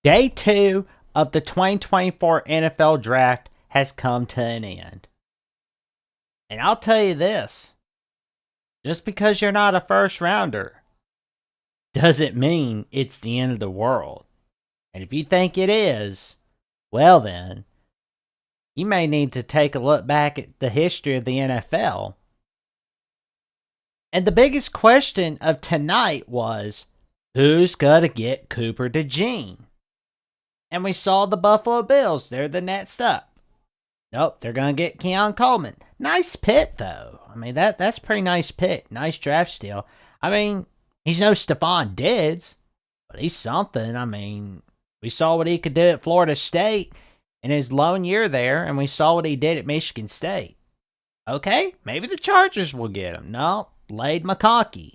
Day 2 of the 2024 NFL Draft has come to an end. And I'll tell you this, just because you're not a first rounder doesn't mean it's the end of the world. And if you think it is, well then, you may need to take a look back at the history of the NFL. And the biggest question of tonight was, who's going to get Cooper DeJean? And we saw the Buffalo Bills. They're the next up. Nope, they're going to get Keon Coleman. Nice pick, though. I mean, that's a pretty nice pick. Nice draft steal. I mean, he's no Stephon Diggs, but he's something. I mean, we saw what he could do at Florida State in his lone year there, and we saw what he did at Michigan State. Okay, maybe the Chargers will get him. No, Lade McConkey,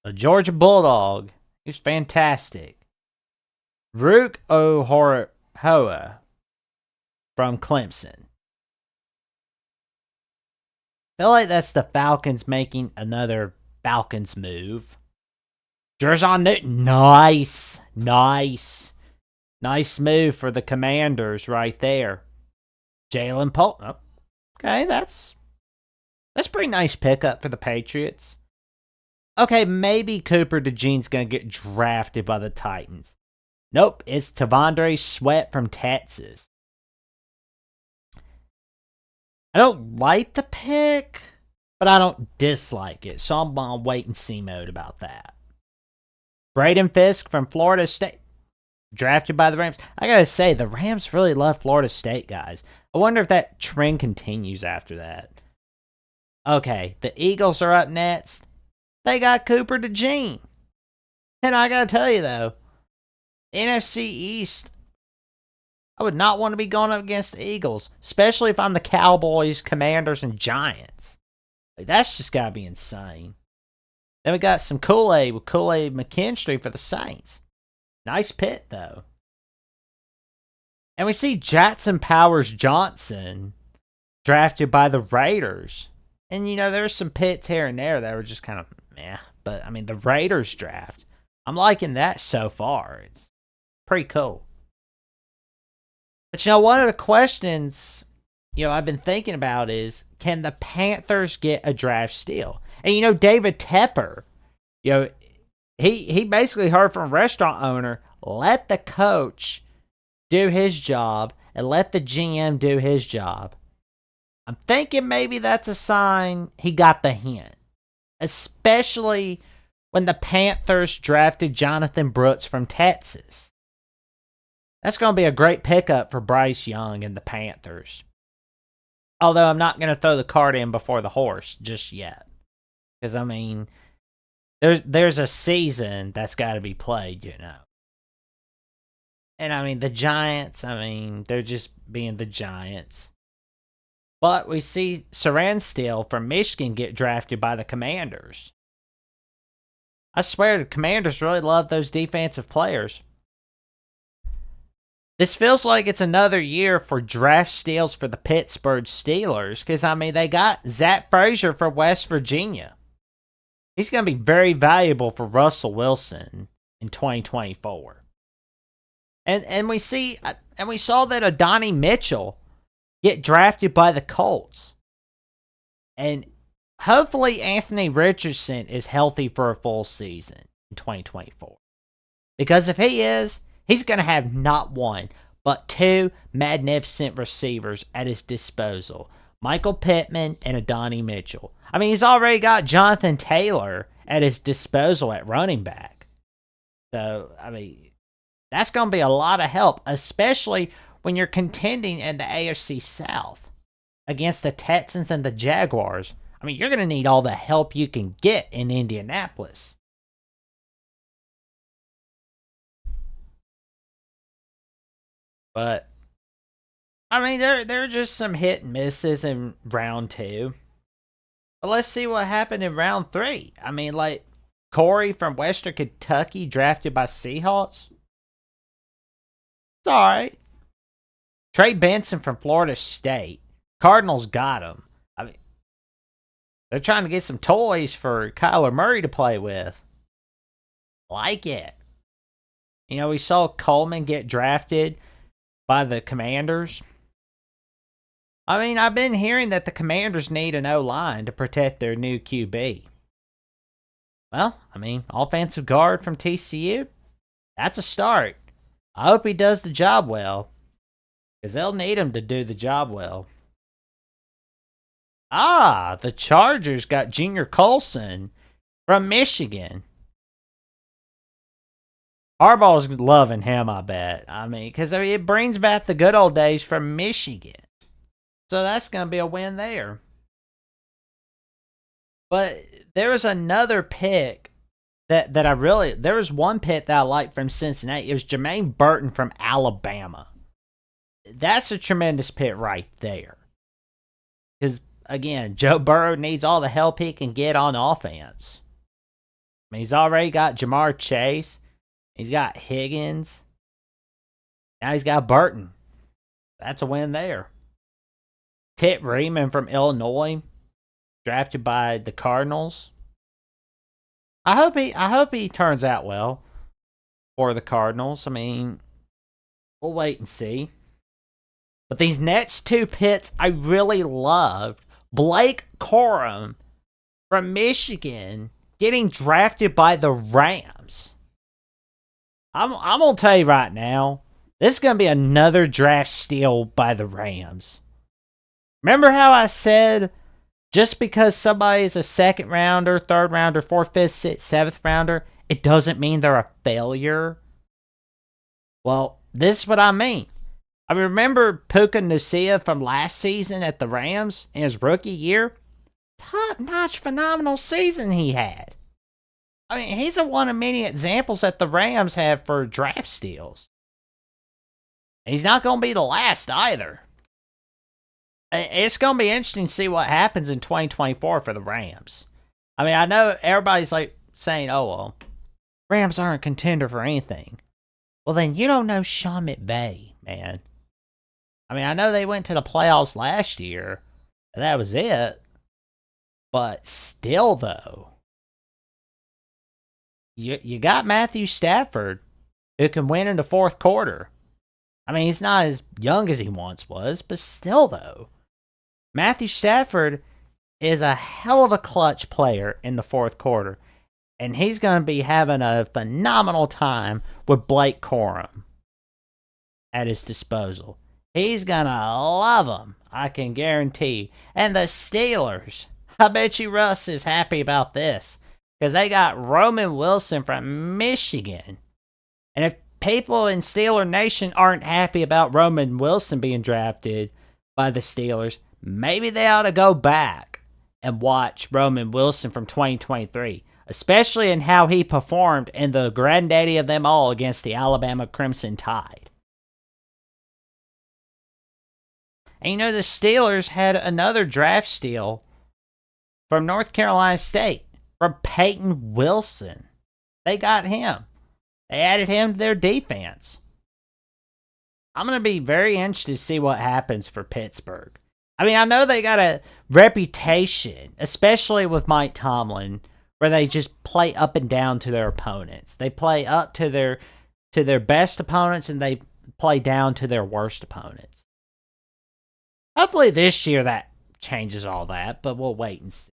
a Georgia Bulldog. He was fantastic. Rook Ohoroa from Clemson. Feel like that's the Falcons making another Falcons move. Jerson Newton, nice move for the Commanders right there. Jalen Pope, oh, okay, that's pretty nice pickup for the Patriots. Okay, maybe Cooper DeJean's gonna get drafted by the Titans. Nope, it's T'Vondre Sweat from Texas. I don't like the pick, but I don't dislike it, so I'm on wait and see mode about that. Braden Fisk from Florida State, drafted by the Rams. I gotta say, the Rams really love Florida State guys. I wonder if that trend continues after that. Okay, the Eagles are up next. They got Cooper DeJean. And I gotta tell you though, NFC East, I would not want to be going up against the Eagles, especially if I'm the Cowboys, Commanders, and Giants. Like, that's just gotta be insane. Then we got some Kool-Aid with Kool-Aid McKinstry for the Saints. Nice pick, though. And we see Jackson Powers Johnson drafted by the Raiders. And, you know, there's some picks here and there that were just kind of meh. But, I mean, the Raiders draft, I'm liking that so far. It's pretty cool. But, you know, one of the questions, you know, I've been thinking about is, can the Panthers get a draft steal? And, you know, David Tepper, you know, he basically heard from a restaurant owner, let the coach do his job and let the GM do his job. I'm thinking maybe that's a sign he got the hint. Especially when the Panthers drafted Jonathan Brooks from Texas. That's going to be a great pickup for Bryce Young and the Panthers. Although I'm not going to throw the cart in before the horse just yet. Because, I mean, there's a season that's got to be played, you know. And, I mean, the Giants, I mean, they're just being the Giants. But we see Saran Steele from Michigan get drafted by the Commanders. I swear the Commanders really love those defensive players. This feels like it's another year for draft steals for the Pittsburgh Steelers. Because, I mean, they got Zach Frazier from West Virginia. He's going to be very valuable for Russell Wilson in 2024. And we saw that Adonai Mitchell get drafted by the Colts. And hopefully Anthony Richardson is healthy for a full season in 2024. Because if he is, he's going to have not one, but two magnificent receivers at his disposal. Michael Pittman and Adonai Mitchell. I mean, he's already got Jonathan Taylor at his disposal at running back. So, I mean, that's going to be a lot of help, especially when you're contending in the AFC South against the Texans and the Jaguars. I mean, you're going to need all the help you can get in Indianapolis. But, I mean, there are just some hit and misses in round 2. But let's see what happened in round 3. I mean, like, Corey from Western Kentucky drafted by Seahawks. It's alright. Trey Benson from Florida State. Cardinals got him. I mean, they're trying to get some toys for Kyler Murray to play with. Like it. You know, we saw Coleman get drafted by the Commanders. I mean, I've been hearing that the Commanders need an O-line to protect their new QB. Well, I mean, offensive guard from TCU, that's a start. I hope he does the job well, because they'll need him to do the job well. The Chargers got Junior Colson from Michigan. Harbaugh's loving him, I bet. I mean, because it brings back the good old days from Michigan. So that's going to be a win there. But there was another pick that there was one pick that I liked from Cincinnati. It was Jermaine Burton from Alabama. That's a tremendous pick right there. Because, again, Joe Burrow needs all the help he can get on offense. I mean, he's already got Jamar Chase. He's got Higgins. Now he's got Burton. That's a win there. Tip Reeman from Illinois, drafted by the Cardinals. I hope he turns out well for the Cardinals. I mean, we'll wait and see. But these next two picks I really loved. Blake Corum from Michigan getting drafted by the Rams. I'm going to tell you right now, this is going to be another draft steal by the Rams. Remember how I said just because somebody is a second rounder, third rounder, fourth, fifth, sixth, seventh rounder, it doesn't mean they're a failure? Well, this is what I mean. I remember Puka Nacua from last season at the Rams in his rookie year. Top-notch, phenomenal season he had. I mean, he's one of many examples that the Rams have for draft steals. He's not going to be the last either. It's going to be interesting to see what happens in 2024 for the Rams. I mean, I know everybody's like saying, oh, well, Rams aren't a contender for anything. Well, then you don't know Sean McVay, man. I mean, I know they went to the playoffs last year. And that was it. But still, though, you got Matthew Stafford, who can win in the fourth quarter. I mean, he's not as young as he once was, but still, though, Matthew Stafford is a hell of a clutch player in the fourth quarter, and he's going to be having a phenomenal time with Blake Corum at his disposal. He's going to love him, I can guarantee. And the Steelers, I bet you Russ is happy about this, because they got Roman Wilson from Michigan. And if people in Steeler Nation aren't happy about Roman Wilson being drafted by the Steelers, maybe they ought to go back and watch Roman Wilson from 2023, especially in how he performed in the granddaddy of them all against the Alabama Crimson Tide. And you know, the Steelers had another draft steal from North Carolina State, from Peyton Wilson. They got him. They added him to their defense. I'm going to be very interested to see what happens for Pittsburgh. I mean, I know they got a reputation, especially with Mike Tomlin, where they just play up and down to their opponents. They play up to their best opponents, and they play down to their worst opponents. Hopefully this year that changes all that, but we'll wait and see.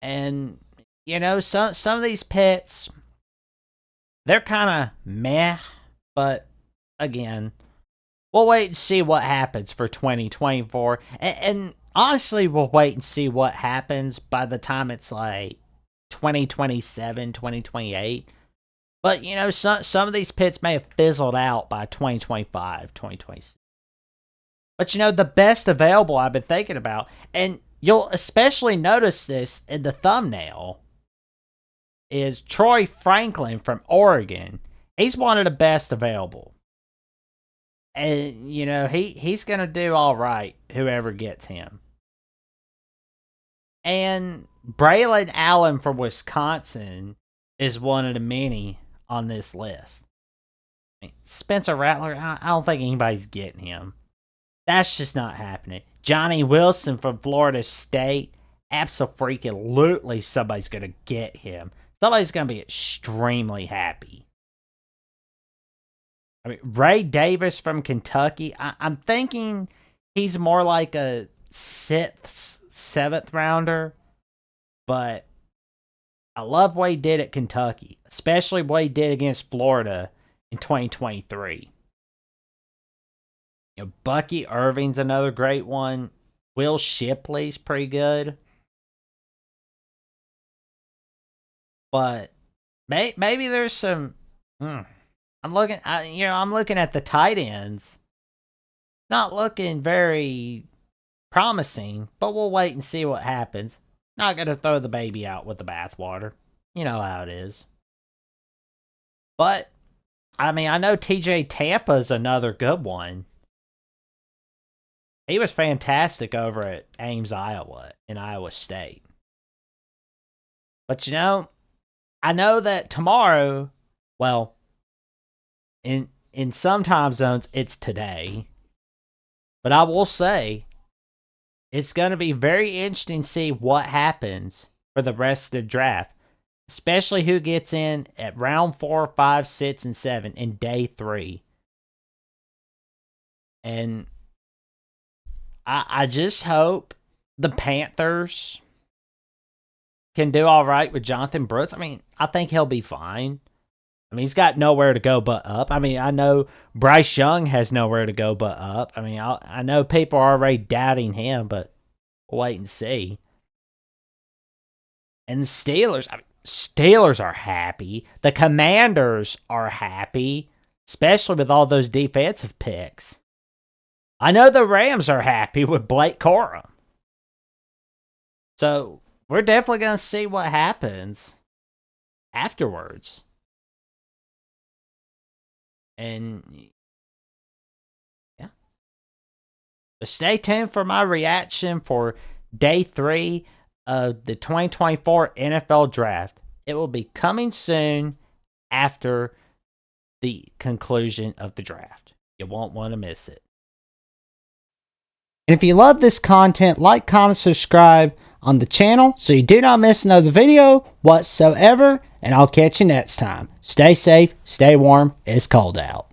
And, you know, some of these picks, they're kind of meh, but again, we'll wait and see what happens for 2024. And honestly, we'll wait and see what happens by the time it's like 2027, 2028. But, you know, some of these picks may have fizzled out by 2025, 2026. But, you know, the best available I've been thinking about, and you'll especially notice this in the thumbnail, is Troy Franklin from Oregon. He's one of the best available. And, you know, he's going to do all right, whoever gets him. And Braylon Allen from Wisconsin is one of the many on this list. I mean, Spencer Rattler, I don't think anybody's getting him. That's just not happening. Johnny Wilson from Florida State, absolutely somebody's going to get him. Somebody's going to be extremely happy. I mean, Ray Davis from Kentucky, I'm thinking he's more like a 6th, 7th rounder, but I love what he did at Kentucky, especially what he did against Florida in 2023. Bucky Irving's another great one. Will Shipley's pretty good. But maybe there's some. I'm looking. I'm looking at the tight ends. Not looking very promising, but we'll wait and see what happens. Not gonna throw the baby out with the bathwater. You know how it is. But I mean, I know TJ Tampa's another good one. He was fantastic over at Ames, Iowa, in Iowa State. But I know that tomorrow, well, in some time zones, it's today. But I will say, it's going to be very interesting to see what happens for the rest of the draft. Especially who gets in at round 4, 5, 6, and 7 in day 3. And I just hope the Panthers can do all right with Jonathan Brooks. I mean, I think he'll be fine. I mean, he's got nowhere to go but up. I mean, I know Bryce Young has nowhere to go but up. I mean, I know people are already doubting him, but we'll wait and see. And the Steelers are happy. The Commanders are happy, especially with all those defensive picks. I know the Rams are happy with Blake Corum. So we're definitely going to see what happens afterwards. And yeah. But stay tuned for my reaction for day 3 of the 2024 NFL Draft. It will be coming soon after the conclusion of the draft. You won't want to miss it. And if you love this content, like, comment, subscribe on the channel so you do not miss another video whatsoever. And I'll catch you next time. Stay safe, stay warm. It's cold out.